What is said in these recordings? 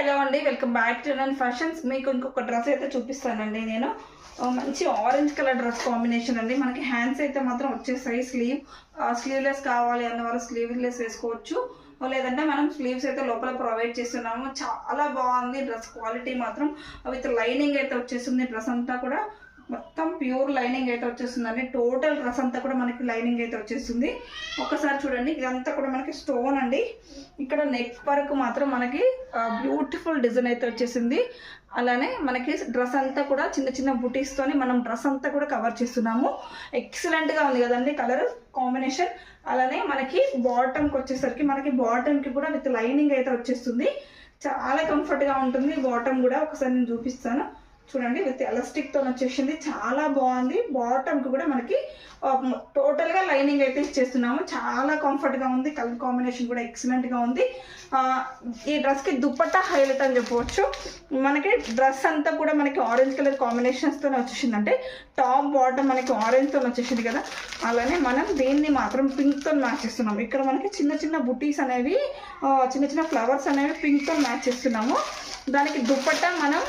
Hello అండి, welcome back to Nun Fashions. మీకు ఇంకొక డ్రెస్ అయితే చూపిస్తానండి. నేను మంచి ఆరెంజ్ కలర్ డ్రెస్ కాంబినేషన్ అండి. మనకి హ్యాండ్స్ అయితే మాత్రం వచ్చేసాయి. స్లీవ్లెస్ కావాలి అన్న వాళ్ళు స్లీవ్లెస్ వేసుకోవచ్చు, లేదంటే మనం స్లీవ్స్ అయితే లోపల ప్రొవైడ్ చేస్తున్నాము. చాలా బాగుంది డ్రెస్. క్వాలిటీ మాత్రం విత్ లైనింగ్ అయితే వచ్చేస్తుంది. డ్రెస్ అంతా కూడా మొత్తం ప్యూర్ లైనింగ్ అయితే వచ్చేస్తుందండి. టోటల్ డ్రెస్ అంతా కూడా మనకి లైనింగ్ అయితే వచ్చేస్తుంది. ఒకసారి చూడండి, ఇదంతా కూడా మనకి స్టోన్ అండి. ఇక్కడ నెక్ వరకు మాత్రం మనకి బ్యూటిఫుల్ డిజైన్ అయితే వచ్చేసింది. అలానే మనకి డ్రెస్ అంతా కూడా చిన్న చిన్న బుటీస్తోని మనం డ్రెస్ అంతా కూడా కవర్ చేస్తున్నాము. ఎక్సలెంట్గా ఉంది కదండి కలర్ కాంబినేషన్. అలానే మనకి బాటమ్కి వచ్చేసరికి మనకి బాటమ్కి కూడా విత్ లైనింగ్ అయితే వచ్చేస్తుంది. చాలా కంఫర్ట్గా ఉంటుంది బాటమ్ కూడా. ఒకసారి నేను చూపిస్తాను చూడండి. విత్ ఎలాస్టిక్తో వచ్చేసింది, చాలా బాగుంది. బాటమ్కి కూడా మనకి టోటల్గా లైనింగ్ అయితే ఇచ్చేస్తున్నాము. చాలా కంఫర్ట్గా ఉంది. కలర్ కాంబినేషన్ కూడా ఎక్సలెంట్గా ఉంది. ఈ డ్రెస్కి దుపట్టా హైలైట్ అని చెప్పవచ్చు. మనకి డ్రెస్ అంతా కూడా మనకి ఆరెంజ్ కలర్ కాంబినేషన్స్తోనే వచ్చేసింది. అంటే టాప్ బాటమ్ మనకి ఆరెంజ్తో వచ్చేసింది కదా. అలానే మనం దీన్ని మాత్రం పింక్తో మ్యాచ్ చేస్తున్నాము. ఇక్కడ మనకి చిన్న చిన్న బుటీస్ అనేవి, చిన్న చిన్న ఫ్లవర్స్ అనేవి పింక్తో మ్యాచ్ చేస్తున్నాము. దానికి దుపట్టా మనం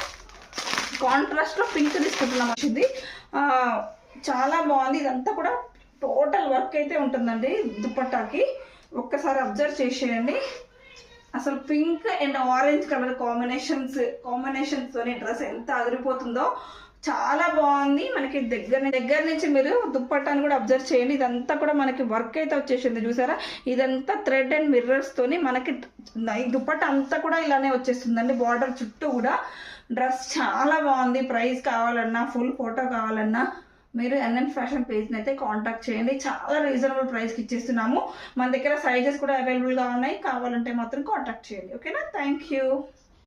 కాంట్రాస్ట్లో పింక్ తీసుకుంటున్నాం. వచ్చింది చాలా బాగుంది. ఇదంతా కూడా టోటల్ వర్క్ అయితే ఉంటుందండి దుపట్టాకి. ఒక్కసారి అబ్జర్వ్ చేసేయండి. అసలు పింక్ అండ్ ఆరెంజ్ కలర్ కాంబినేషన్స్తోని డ్రెస్ ఎంత అదిరిపోతుందో. చాలా బాగుంది. మనకి దగ్గర నుంచి మీరు దుప్పట్టాన్ని కూడా అబ్జర్వ్ చేయండి. ఇదంతా కూడా మనకి వర్క్ అయితే వచ్చేసింది చూసారా. ఇదంతా థ్రెడ్ అండ్ మిర్రర్స్తోని మనకి ఈ దుప్పట్టా అంతా కూడా ఇలానే వచ్చేస్తుందండి. బార్డర్ చుట్టూ కూడా డ్రెస్ చాలా బాగుంది. ప్రైస్ కావాలన్నా, ఫుల్ ఫోటో కావాలన్నా మీరు ఎన్ఎన్ ఫ్యాషన్ పేజ్ని అయితే కాంటాక్ట్ చేయండి. చాలా రీజనబుల్ ప్రైస్కి ఇచ్చేస్తున్నాము. మన దగ్గర సైజెస్ కూడా అవైలబుల్గా ఉన్నాయి. కావాలంటే మాత్రం కాంటాక్ట్ చేయండి. ఓకేనా? Thank you.